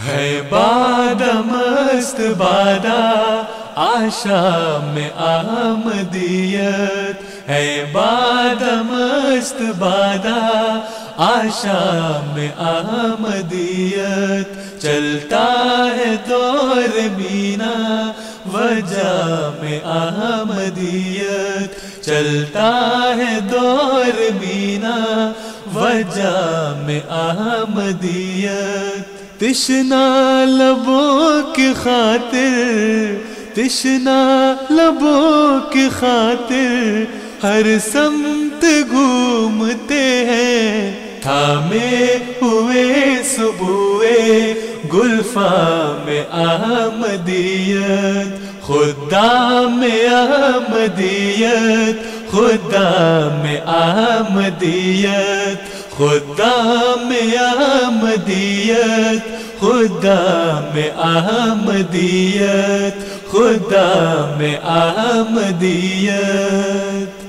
ہے باد مست بادا آشام میں آمدیت، ہے باد مست بادا آشام میں آمدیت، چلتا ہے دور مینا وجہ میں آمدیت، چلتا ہے دور مینا وجہ میں آمدیت، تشنا لبوں کی خاطر، تشنا لبوں کی خاطر ہر سمت گھومتے ہیں، تھامے ہوئے صبوئے گلفاں میں آمدیت، خدا میں آمدیت، خدا میں آمدیت، خدا میں آمدیت، خدا میں آمدیت، خدا میں آمدیت۔